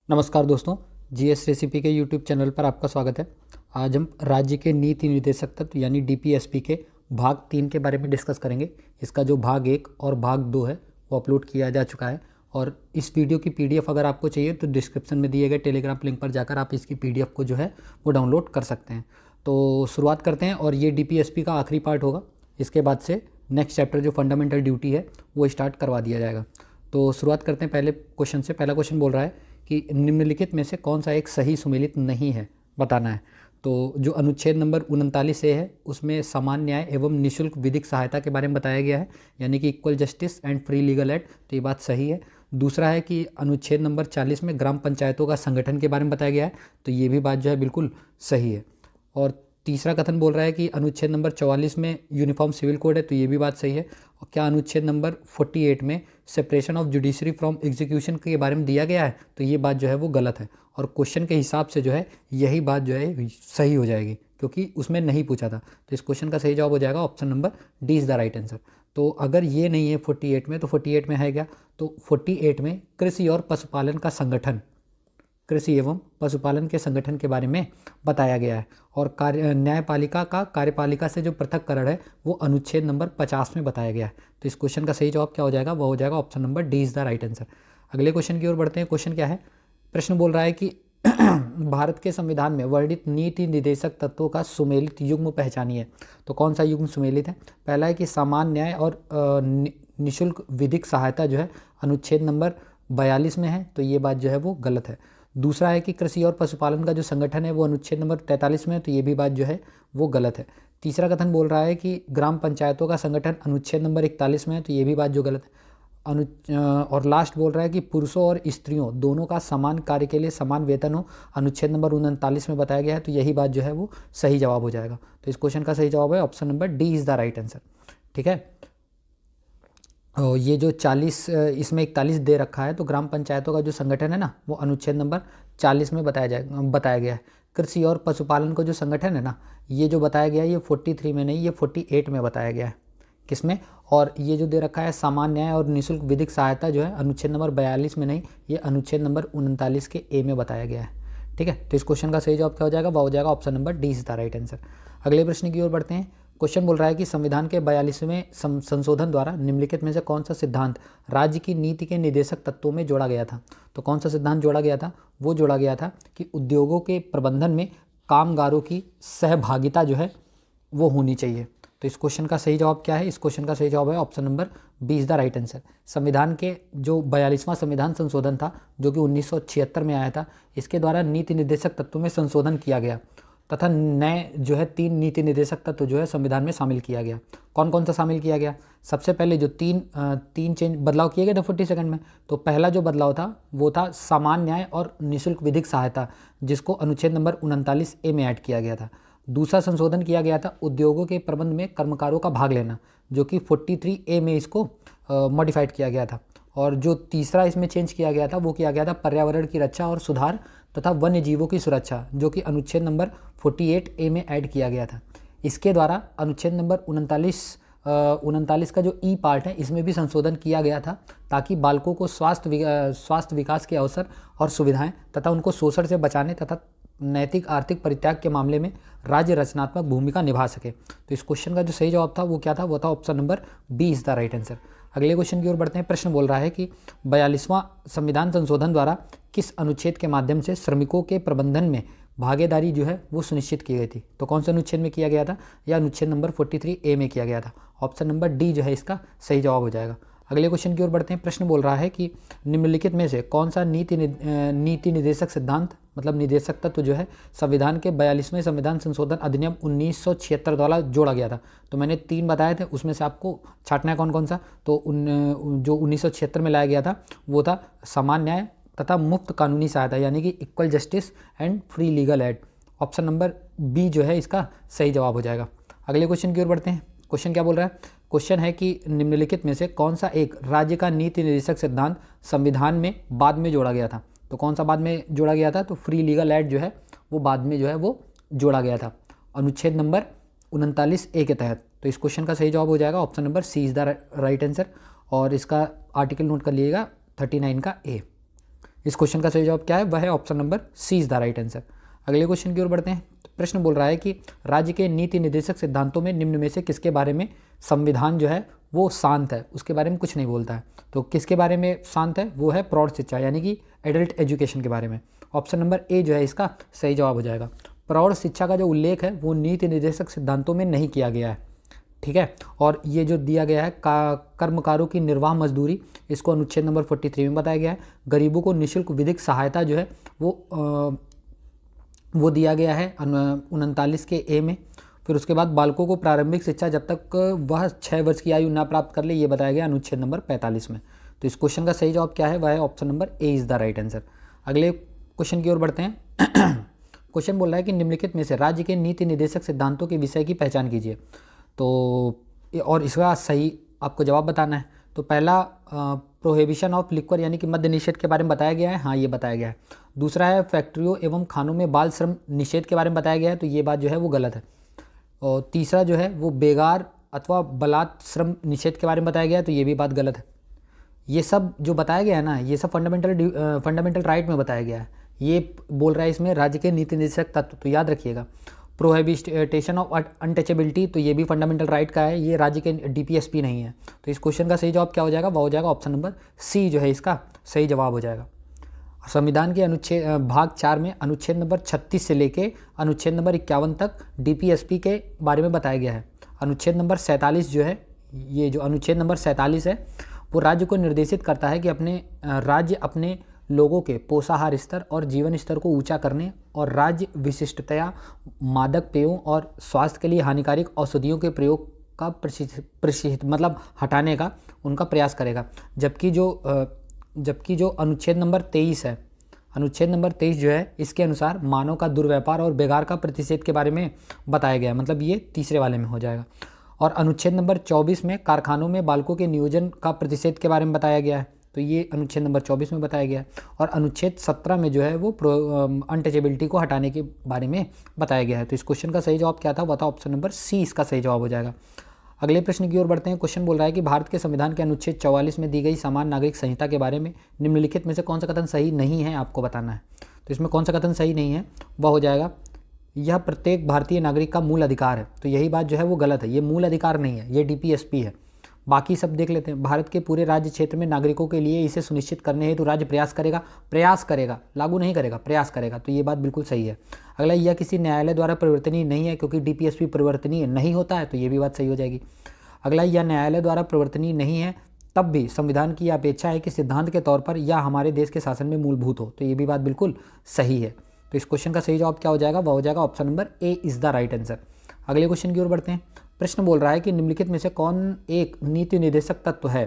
नमस्कार दोस्तों, GS recipe के यूट्यूब चैनल पर आपका स्वागत है। आज हम राज्य के नीति निर्देशक तत्व यानी डीपीएसपी के भाग 3 के बारे में डिस्कस करेंगे। इसका जो भाग 1 और भाग 2 है वो अपलोड किया जा चुका है और इस वीडियो की पीडीएफ अगर आपको चाहिए तो डिस्क्रिप्शन में दिए गए टेलीग्राम लिंक पर जाकर आप इसकी पीडीएफ को जो है वो डाउनलोड कर सकते हैं। तो शुरुआत करते हैं और ये डीपीएसपी का आखिरी पार्ट होगा। इसके बाद से नेक्स्ट चैप्टर जो फंडामेंटल ड्यूटी है वो स्टार्ट करवा दिया जाएगा। तो शुरुआत करते हैं पहले क्वेश्चन से। पहला क्वेश्चन बोल रहा है कि निम्नलिखित में से कौन सा एक सही सुमेलित नहीं है, बताना है। तो जो अनुच्छेद नंबर 39 ए है उसमें समान न्याय एवं निःशुल्क विधिक सहायता के बारे में बताया गया है, यानी कि equal justice and free legal add, तो ये बात सही है। दूसरा है कि अनुच्छेद नंबर 40 में ग्राम पंचायतों का संगठन के बारे में बताया गया है, तो ये भी बात जो है बिल्कुल सही है। और तीसरा कथन बोल रहा है कि अनुच्छेद नंबर 44 में यूनिफॉर्म सिविल कोड है, तो ये भी बात सही है। और क्या अनुच्छेद नंबर 48 में separation of judiciary from execution के बारे में दिया गया है, तो ये बात जो है वो गलत है। और क्वेश्चन के हिसाब से जो है यही बात जो है सही हो जाएगी, क्योंकि उसमें नहीं पूछा था। तो इस क्वेश्चन का सही जवाब हो जाएगा option number D is the right answer. तो अगर ये नहीं है 48 में, तो 48 में है क्या? तो 48 में कृषि और पशुपालन का संगठन, कृषि एवं पशुपालन के संगठन के बारे में बताया गया है। और न्यायपालिका का कार्यपालिका से जो पृथक्करण है वो अनुच्छेद नंबर 50 में बताया गया है। तो इस क्वेश्चन का सही जवाब क्या हो जाएगा? वह हो जाएगा option number D is the right answer. अगले क्वेश्चन की ओर बढ़ते हैं। क्वेश्चन क्या है? प्रश्न बोल रहा है कि भारत के संविधान में वर्णित नीति निर्देशक तत्वों का सुमेलित युग्म पहचानिए। तो कौन सा युग्म सुमेलित है? पहला है कि समान न्याय और निःशुल्क विधिक सहायता जो है अनुच्छेद नंबर 42 में है, तो ये बात जो है वो गलत है। दूसरा है कि कृषि और पशुपालन का जो संगठन है वो अनुच्छेद नंबर 43 में है, तो ये भी बात जो है वो गलत है। तीसरा कथन बोल रहा है कि ग्राम पंचायतों का संगठन अनुच्छेद नंबर 41 में है, तो ये भी बात जो गलत है। और लास्ट बोल रहा है कि पुरुषों और स्त्रियों दोनों का समान कार्य के लिए समान वेतन हो, अनुच्छेद नंबर 39 में बताया गया है, तो यही बात जो है वो सही जवाब हो जाएगा। तो इस क्वेश्चन का सही जवाब है option number D is the right answer. ठीक है। और ये जो 40 इसमें 41 दे रखा है, तो ग्राम पंचायतों का जो संगठन है ना वो अनुच्छेद नंबर 40 में बताया गया है। कृषि और पशुपालन को जो संगठन है ना, ये जो बताया गया है ये 43 में नहीं, ये 48 में बताया गया है। किसमें? और ये जो दे रखा है समान न्याय और निःशुल्क विधिक सहायता जो है अनुच्छेद नंबर 42 में नहीं, ये अनुच्छेद नंबर 39 के ए में बताया गया है। ठीक है। तो इस क्वेश्चन का सही जवाब क्या हो जाएगा? वह हो जाएगा option number D is the right answer. अगले प्रश्न की ओर बढ़ते हैं। क्वेश्चन बोल रहा है कि संविधान के 42वें संशोधन द्वारा निम्नलिखित में से कौन सा सिद्धांत राज्य की नीति के निर्देशक तत्वों में जोड़ा गया था? तो कौन सा सिद्धांत जोड़ा गया था? वो जोड़ा गया था कि उद्योगों के प्रबंधन में कामगारों की सहभागिता जो है वो होनी चाहिए। तो इस क्वेश्चन का सही जवाब क्या है? इस क्वेश्चन का सही जवाब है option number B is the right answer. संविधान के जो 42वां संविधान संशोधन था जो कि 1976 में आया था, इसके द्वारा नीति निर्देशक तत्वों में संशोधन किया गया तथा नए जो है 3 नीति निर्देशक तत्व जो है संविधान में शामिल किया गया। कौन कौन सा शामिल किया गया? सबसे पहले जो तीन चेंज बदलाव किए गए थे 42 में, तो पहला जो बदलाव था वो था समान न्याय और निःशुल्क विधिक सहायता, जिसको अनुच्छेद नंबर 39 ए में ऐड किया गया था। दूसरा संशोधन किया गया था उद्योगों के प्रबंध में कर्मकारों का भाग लेना, जो कि 43 ए में इसको मॉडिफाइड किया गया था। और जो तीसरा इसमें चेंज किया गया था वो किया गया था पर्यावरण की रक्षा और सुधार तथा वन्य जीवों की सुरक्षा, जो कि अनुच्छेद नंबर 48 ए में ऐड किया गया था। इसके द्वारा अनुच्छेद नंबर 39 का जो ई पार्ट है इसमें भी संशोधन किया गया था, ताकि बालकों को स्वास्थ्य विकास के अवसर और सुविधाएं तथा उनको शोषण से बचाने तथा नैतिक आर्थिक परित्याग के मामले में राज्य रचनात्मक भूमिका निभा सके। तो इस क्वेश्चन का जो सही जवाब था वो क्या था? वो था option number B is the right answer. अगले क्वेश्चन की ओर बढ़ते हैं। प्रश्न बोल रहा है कि 42वां संविधान संशोधन द्वारा किस अनुच्छेद के माध्यम से श्रमिकों के प्रबंधन में भागीदारी जो है वो सुनिश्चित की गई थी? तो कौन से अनुच्छेद में किया गया था? या अनुच्छेद नंबर 43 ए में किया गया था? ऑप्शन नंबर डी जो है इसका सही जवाब हो जाएगा। अगले क्वेश्चन की ओर बढ़ते हैं। प्रश्न बोल रहा है कि निम्नलिखित में से कौन सा नीति निर्देशक सिद्धांत मतलब निर्देशक तत्व जो है संविधान के 42वें संविधान संशोधन अधिनियम 1976 द्वारा जोड़ा गया था? तो मैंने 3 बताए थे, उसमें से आपको छांटना है कौन कौन सा। तो जो 1976 में लाया गया था वो था समान न्याय तथा मुफ्त कानूनी सहायता, यानी कि equal justice and free legal aid. Option number B जो है इसका सही जवाब हो जाएगा। अगले क्वेश्चन की ओर बढ़ते हैं। क्वेश्चन क्या बोल रहा है? क्वेश्चन है कि निम्नलिखित में से कौन सा एक राज्य का नीति निर्देशक सिद्धांत संविधान में बाद में जोड़ा गया था? तो कौन सा बाद में जोड़ा गया था? तो फ्री लीगल एड जो है वो बाद में जो है वो जोड़ा गया था अनुच्छेद नंबर 39 ए के तहत। तो इस क्वेश्चन का सही जवाब हो जाएगा option number C is the right answer. और इसका आर्टिकल नोट कर लीजिएगा 39 का ए। इस क्वेश्चन का सही जवाब क्या है, वह है option number C is the right answer. अगले क्वेश्चन की ओर बढ़ते हैं। प्रश्न बोल रहा है कि राज्य के नीति निर्देशक सिद्धांतों में निम्न में से किसके बारे में संविधान जो है वो शांत है, उसके बारे में कुछ नहीं बोलता है। तो किसके बारे में शांत है, वो है प्रौढ़ शिक्षा यानी कि एडल्ट एजुकेशन के बारे में। ऑप्शन नंबर ए जो है इसका सही जवाब हो जाएगा। प्रौढ़ शिक्षा का जो उल्लेख है वो नीति निर्देशक सिद्धांतों में नहीं किया गया है, ठीक है। और ये जो दिया गया है कर्मकारों की निर्वाह मजदूरी, इसको अनुच्छेद नंबर 43 में बताया गया है। गरीबों को निःशुल्क विधिक सहायता जो है वो दिया गया है 39 के ए में। फिर उसके बाद बालकों को प्रारंभिक शिक्षा जब तक वह 6 वर्ष की आयु ना प्राप्त कर ले, ये बताया गया अनुच्छेद नंबर 45 में। तो इस क्वेश्चन का सही जवाब क्या है, वह है option number A is the right answer. अगले क्वेश्चन की ओर बढ़ते हैं। क्वेश्चन बोल रहा है कि निम्नलिखित में से राज्य के नीति निर्देशक सिद्धांतों के विषय की पहचान कीजिए। तो और इसका सही आपको जवाब बताना है। तो पहला प्रोहिबिशन ऑफ लिक्वर यानी कि मद्य निषेध के बारे में बताया गया है, हाँ ये बताया गया है। दूसरा है फैक्ट्रियों एवं खानों में बाल श्रम निषेध के बारे में बताया गया है, तो ये बात जो है वो गलत है। और तीसरा जो है वो बेगार अथवा बलात् श्रम निषेध के बारे में बताया गया है, तो ये भी बात गलत है। ये सब जो बताया गया है ना, ये सब फंडामेंटल राइट में बताया गया है। ये बोल रहा है इसमें राज्य के नीति निर्देशक तत्व, तो याद रखिएगा। प्रोहिबिटेशन ऑफ अनटचेबिलिटी, तो ये भी फंडामेंटल राइट का है, ये राज्य के डीपीएसपी नहीं है। तो इस क्वेश्चन का सही जवाब क्या हो जाएगा, वह हो जाएगा ऑप्शन नंबर सी जो है इसका सही जवाब हो जाएगा। संविधान के अनुच्छेद भाग 4 में अनुच्छेद नंबर 36 से लेके अनुच्छेद नंबर 51 तक डीपीएसपी के बारे में बताया गया है। अनुच्छेद नंबर 47 जो है, ये जो अनुच्छेद नंबर 47 है वो राज्य को निर्देशित करता है कि राज्य अपने लोगों के पोषाहार स्तर और जीवन स्तर को ऊंचा करने और राज्य विशिष्टतया मादक पेयों और स्वास्थ्य के लिए हानिकारक औषधियों के प्रयोग का मतलब हटाने का उनका प्रयास करेगा। जबकि जो अनुच्छेद नंबर 23 है, अनुच्छेद नंबर 23 जो है इसके अनुसार मानव का दुर्व्यापार और बेगार का प्रतिषेध के बारे में बताया गया है, मतलब ये तीसरे वाले में हो जाएगा। और अनुच्छेद नंबर 24 में कारखानों में बालकों के नियोजन का प्रतिषेध के बारे में बताया गया है, तो ये अनुच्छेद नंबर 24 में बताया गया है। और अनुच्छेद 17 में जो है वो अनटचेबिलिटी को हटाने के बारे में बताया गया है। तो इस क्वेश्चन का सही जवाब क्या था, वह था ऑप्शन नंबर सी इसका सही जवाब हो जाएगा। अगले प्रश्न की ओर बढ़ते हैं। क्वेश्चन बोल रहा है कि भारत के संविधान के अनुच्छेद 44 में दी गई समान नागरिक संहिता के बारे में निम्नलिखित में से कौन सा कथन सही नहीं है, आपको बताना है। तो इसमें कौन सा कथन सही नहीं है, वह हो जाएगा यह प्रत्येक भारतीय नागरिक का मूल अधिकार है। तो यही बात जो है वो गलत है, ये मूल अधिकार नहीं है, ये डीपीएसपी है। बाकी सब देख लेते हैं। भारत के पूरे राज्य क्षेत्र में नागरिकों के लिए इसे सुनिश्चित करने हेतु राज्य प्रयास करेगा, लागू नहीं करेगा, प्रयास करेगा, तो ये बात बिल्कुल सही है। अगला, यह किसी न्यायालय द्वारा परिवर्तनीय नहीं है, क्योंकि डीपीएसपी परिवर्तनीय नहीं होता है, तो ये भी बात सही हो जाएगी। अगला, यह न्यायालय द्वारा परिवर्तनीय नहीं है, तब भी संविधान की अपेक्षा है कि सिद्धांत के तौर पर यह हमारे देश के शासन में मूलभूत हो, तो ये भी बात बिल्कुल सही है। तो इस क्वेश्चन का सही जवाब क्या हो जाएगा, वह हो जाएगा option number A is the right answer. अगले क्वेश्चन की ओर बढ़ते हैं। प्रश्न बोल रहा है कि निम्नलिखित में से कौन एक नीति निर्देशक तत्व है।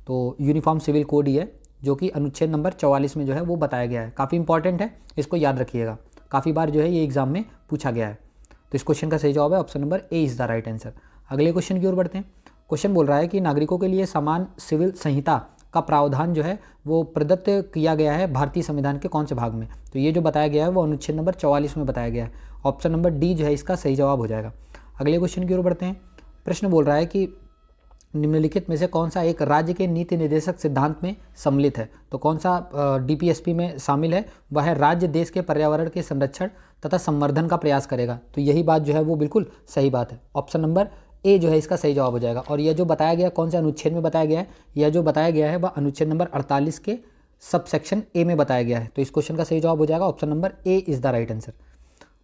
तो यूनिफॉर्म सिविल कोड ही है, जो कि अनुच्छेद नंबर 44 में जो है वो बताया गया है। काफ़ी इंपॉर्टेंट है, इसको याद रखिएगा, काफ़ी बार जो है ये एग्जाम में पूछा गया है। तो इस क्वेश्चन का सही जवाब है option number A is the right answer. अगले क्वेश्चन की ओर बढ़ते हैं। क्वेश्चन बोल रहा है कि नागरिकों के लिए समान सिविल संहिता का प्रावधान जो है वो प्रदत्त किया गया है भारतीय संविधान के कौन से भाग में। तो ये जो बताया गया है वो अनुच्छेद नंबर 44 में बताया गया है। ऑप्शन नंबर डी जो है इसका सही जवाब हो जाएगा। अगले क्वेश्चन की ओर बढ़ते हैं। प्रश्न बोल रहा है कि निम्नलिखित में से कौन सा एक राज्य के नीति निर्देशक सिद्धांत में सम्मिलित है। तो कौन सा डीपीएसपी में शामिल है, वह है राज्य देश के पर्यावरण के संरक्षण तथा संवर्धन का प्रयास करेगा। तो यही बात जो है वो बिल्कुल सही बात है। ऑप्शन नंबर ए जो है इसका सही जवाब हो जाएगा। और यह जो बताया गया कौन से अनुच्छेद में बताया गया है, यह जो बताया गया है वह अनुच्छेद नंबर 48 के सब सेक्शन ए में बताया गया है। तो इस क्वेश्चन का सही जवाब हो जाएगा option number A is the right answer.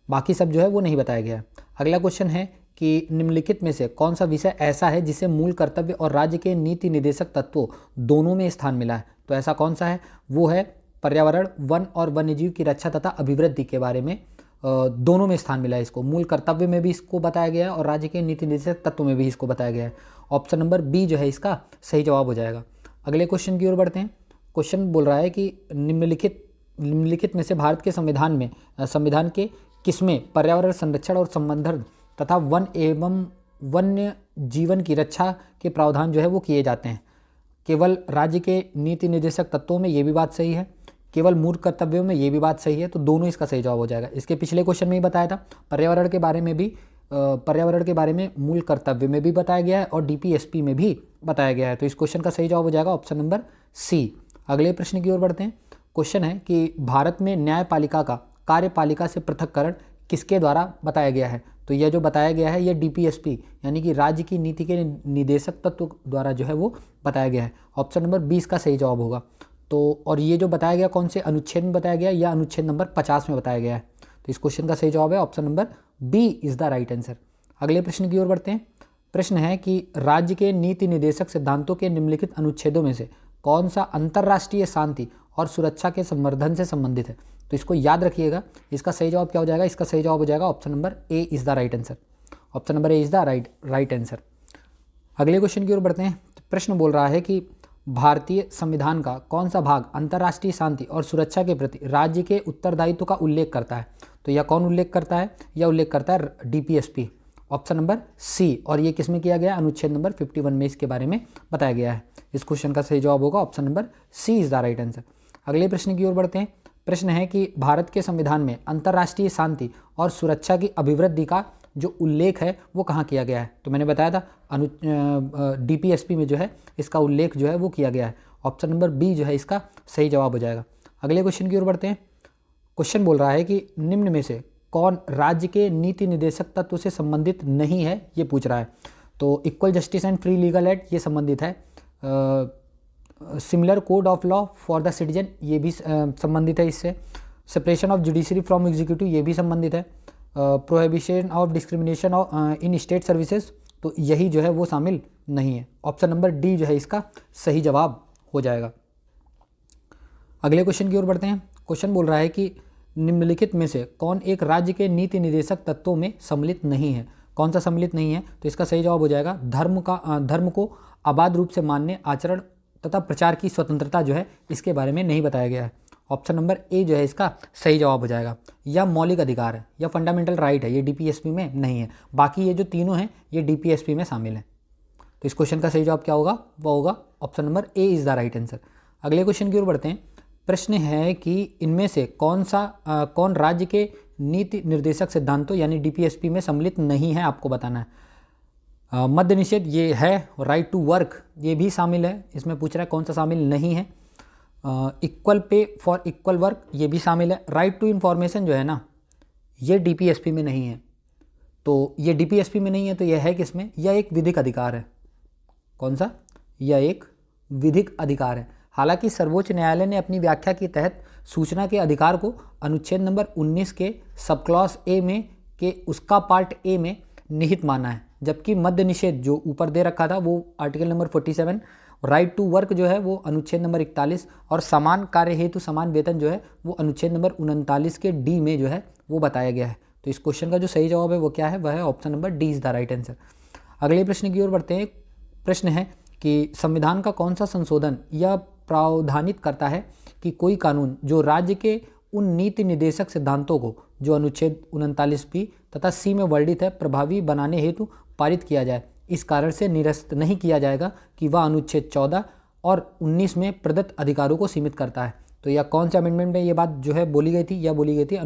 बाकी सब जो है वो नहीं बताया गया है। अगला क्वेश्चन है कि निम्नलिखित में से कौन सा विषय ऐसा है जिसे मूल कर्तव्य और राज्य के नीति निर्देशक तत्वों दोनों में स्थान मिला है। तो ऐसा कौन सा है, वो है पर्यावरण, वन और वन्यजीव की रक्षा तथा अभिवृद्धि के बारे में दोनों में स्थान मिला है। इसको मूल कर्तव्य में भी इसको बताया गया है और राज्य के नीति निर्देशक तत्व में भी इसको बताया गया है। ऑप्शन नंबर बी जो है इसका सही जवाब हो जाएगा। अगले क्वेश्चन की ओर बढ़ते हैं। क्वेश्चन बोल रहा है कि निम्नलिखित में से भारत के संविधान के किसमें पर्यावरण संरक्षण और संवर्धन तथा वन एवं वन्य जीवन की रक्षा के प्रावधान जो है वो किए जाते हैं। केवल राज्य के नीति निर्देशक तत्वों में ये भी बात सही है, केवल मूल कर्तव्यों में ये भी बात सही है, तो दोनों इसका सही जवाब हो जाएगा। इसके पिछले क्वेश्चन में ही बताया था, पर्यावरण के बारे में मूल कर्तव्य में भी बताया गया है और डीपीएसपी में भी बताया गया है। तो इस क्वेश्चन का सही जवाब हो जाएगा ऑप्शन नंबर सी। अगले प्रश्न की ओर बढ़ते हैं। क्वेश्चन है कि भारत में न्यायपालिका का कार्यपालिका से पृथक्करण किसके द्वारा बताया गया है। तो यह जो बताया गया है ये डीपीएसपी यानी कि राज्य की नीति के निदेशक तत्व द्वारा जो है वो बताया गया है। ऑप्शन नंबर 20 का सही जवाब होगा। तो और ये जो बताया गया कौन से अनुच्छेद में बताया गया, या अनुच्छेद नंबर 50 में बताया गया है। तो इस क्वेश्चन का सही जवाब है option number B is the right answer. अगले प्रश्न की ओर बढ़ते हैं। प्रश्न है कि राज्य के नीति निदेशक सिद्धांतों के निम्नलिखित अनुच्छेदों में से कौन सा अंतर्राष्ट्रीय शांति और सुरक्षा के संवर्धन से संबंधित है। तो इसको याद रखिएगा। इसका सही जवाब क्या हो जाएगा, इसका सही जवाब हो जाएगा option number A is the right answer. Option number A is the right answer. अगले क्वेश्चन की ओर बढ़ते हैं। प्रश्न बोल रहा है कि भारतीय संविधान का कौन सा भाग अंतर्राष्ट्रीय शांति और सुरक्षा के प्रति राज्य के उत्तरदायित्व का उल्लेख करता है। तो यह कौन उल्लेख करता है, यह उल्लेख करता है डीपीएसपी। ऑप्शन नंबर सी। और ये किसमें किया गया, अनुच्छेद नंबर 51 में इसके बारे में बताया गया है। इस क्वेश्चन का सही जवाब होगा option number C is the right answer. अगले प्रश्न की ओर बढ़ते हैं। प्रश्न है कि भारत के संविधान में अंतर्राष्ट्रीय शांति और सुरक्षा की अभिवृद्धि का जो उल्लेख है वो कहाँ किया गया है। तो मैंने बताया था डीपीएसपी में जो है इसका उल्लेख जो है वो किया गया है। ऑप्शन नंबर बी जो है इसका सही जवाब हो जाएगा। अगले क्वेश्चन की ओर बढ़ते हैं। क्वेश्चन बोल रहा है कि निम्न में से कौन राज्य के नीति निदेशक तत्व से संबंधित नहीं है, ये पूछ रहा है। तो equal justice and free legal add ये संबंधित है। Similar code of law for the citizen ये भी संबंधित है इससे। Separation of judiciary from executive ये भी संबंधित है। Prohibition of discrimination in state services तो यही जो है वो शामिल नहीं है। ऑप्शन नंबर डी जो है इसका सही जवाब हो जाएगा। अगले क्वेश्चन की ओर बढ़ते हैं। क्वेश्चन बोल रहा है कि निम्नलिखित में से कौन एक राज्य के नीति निदेशक तत्वों में सम्मिलित नहीं है। कौन सा सम्मिलित नहीं है, तो इसका सही जवाब हो जाएगा धर्म को अबाध रूप से मानने, आचरण तथा प्रचार की स्वतंत्रता जो है इसके बारे में नहीं बताया गया है। ऑप्शन नंबर ए जो है इसका सही जवाब हो जाएगा। यह मौलिक अधिकार है, यह फंडामेंटल राइट है, ये डीपीएसपी में नहीं है। बाकी ये जो तीनों हैं ये डीपीएसपी में शामिल हैं। तो इस क्वेश्चन का सही जवाब क्या होगा, वो होगा option number A is the right answer. अगले क्वेश्चन की ओर बढ़ते हैं। प्रश्न है कि इनमें से कौन राज्य के नीति निर्देशक सिद्धांतों यानी डीपीएसपी में सम्मिलित नहीं है, आपको बताना है। मद्य निषेध ये है, राइट टू वर्क ये भी शामिल है, इसमें पूछ रहा है कौन सा शामिल नहीं है। Equal pay for equal work ये भी शामिल है। राइट टू इन्फॉर्मेशन जो है ना ये डीपीएसपी में नहीं है। तो ये डीपीएसपी में नहीं है तो यह है किसमें, यह एक विधिक अधिकार है। कौन सा, यह एक विधिक अधिकार है। हालांकि सर्वोच्च न्यायालय ने अपनी व्याख्या के तहत सूचना के अधिकार को अनुच्छेद नंबर 19 के सब क्लॉज ए में के उसका पार्ट ए में निहित माना है, जबकि मद्य निषेध जो ऊपर दे रखा था वो article number 47, right to work जो है वो अनुच्छेद नंबर 41 और समान कार्य हेतु समान वेतन जो है वो अनुच्छेद नंबर 39 के डी में जो है वो बताया गया है। तो इस क्वेश्चन का जो सही जवाब है वो क्या है, वह है option number D is the right answer. अगले प्रश्न की ओर बढ़ते हैं। प्रश्न है कि संविधान का कौन सा संशोधन यह प्रावधानित करता है कि कोई कानून जो राज्य के उन नीति निदेशक सिद्धांतों को जो अनुच्छेद 39 बी तथा सी में वर्णित है प्रभावी बनाने हेतु पारित किया जाए, इस कारण से निरस्त नहीं किया जाएगा कि वह अनुच्छेद 14 और 19 में प्रदत्त अधिकारों को सीमित करता है। तो यह कौन से अमेंडमेंट में ये बात जो है बोली गई थी, यह बोली गई थी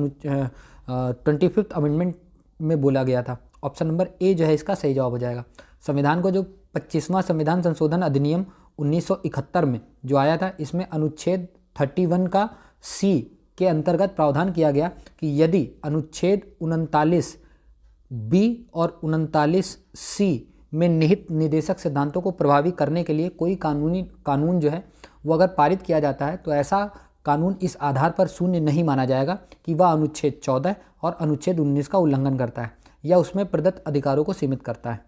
25th अमेंडमेंट में बोला गया था। ऑप्शन नंबर ए जो है इसका सही जवाब हो जाएगा। संविधान को जो 25वां संविधान संशोधन अधिनियम 1971 में जो आया था, इसमें अनुच्छेद 31 का सी के अंतर्गत प्रावधान किया गया कि यदि अनुच्छेद 39 बी और 39 सी में निहित निदेशक सिद्धांतों को प्रभावी करने के लिए कोई कानून जो है वो अगर पारित किया जाता है तो ऐसा कानून इस आधार पर शून्य नहीं माना जाएगा कि वह अनुच्छेद 14 और अनुच्छेद 19 का उल्लंघन करता है या उसमें प्रदत्त अधिकारों को सीमित करता है।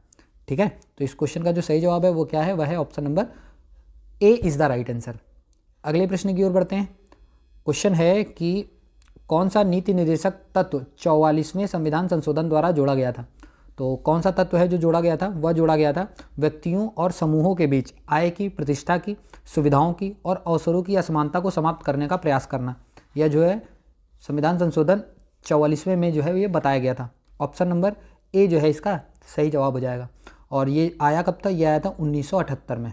ठीक है, तो इस क्वेश्चन का जो सही जवाब है वो क्या है, वह है option number A is the right answer. अगले प्रश्न की ओर बढ़ते हैं। क्वेश्चन है कि कौन सा नीति निर्देशक तत्व 44वें संविधान संशोधन द्वारा जोड़ा गया था। तो कौन सा तत्व है जो जोड़ा गया था, वह जोड़ा गया था व्यक्तियों और समूहों के बीच आय की, प्रतिष्ठा की, सुविधाओं की और अवसरों की असमानता को समाप्त करने का प्रयास करना। यह जो है संविधान संशोधन 44वें में जो है ये बताया गया था। ऑप्शन नंबर ए जो है इसका सही जवाब हो जाएगा। और ये आया कब था, ये आया था 1978 में।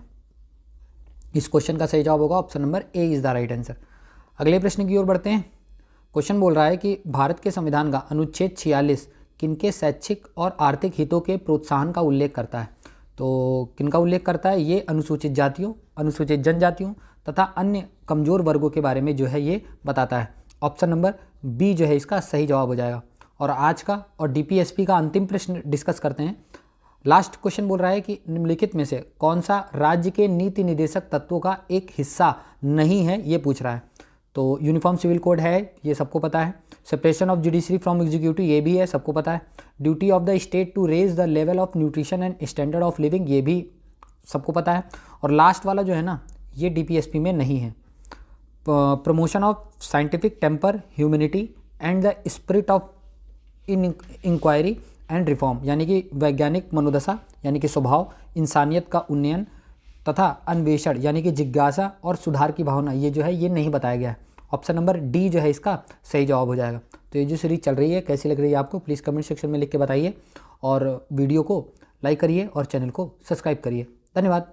इस क्वेश्चन का सही जवाब होगा option number A is the right answer. अगले प्रश्न की ओर बढ़ते हैं। क्वेश्चन बोल रहा है कि भारत के संविधान का अनुच्छेद 46 किनके शैक्षिक और आर्थिक हितों के प्रोत्साहन का उल्लेख करता है। तो किनका उल्लेख करता है, ये अनुसूचित जातियों, अनुसूचित जनजातियों तथा अन्य कमज़ोर वर्गों के बारे में जो है ये बताता है। ऑप्शन नंबर बी जो है इसका सही जवाब हो जाएगा। और आज का और डीपीएसपी का अंतिम प्रश्न डिस्कस करते हैं। लास्ट क्वेश्चन बोल रहा है कि निम्नलिखित में से कौन सा राज्य के नीति निर्देशक तत्वों का एक हिस्सा नहीं है, ये पूछ रहा है। तो यूनिफॉर्म सिविल कोड है, ये सबको पता है। Separation of judiciary from executive, ये भी है, सबको पता है। Duty of the state to raise the level of nutrition and standard of living, ये भी सबको पता है। और लास्ट वाला जो है ना, ये डीपीएसपी में नहीं है। Promotion of scientific temper, humanity and the spirit of inquiry and reform, यानी कि वैज्ञानिक मनोदशा यानी कि स्वभाव, इंसानियत का उन्नयन तथा अन्वेषण यानी कि जिज्ञासा और सुधार की भावना, ये जो है ये नहीं बताया गया है। ऑप्शन नंबर डी जो है इसका सही जवाब हो जाएगा। तो ये जो सीरीज चल रही है कैसी लग रही है आपको, प्लीज़ कमेंट सेक्शन में लिख के बताइए और वीडियो को लाइक करिए और चैनल को सब्सक्राइब करिए। धन्यवाद।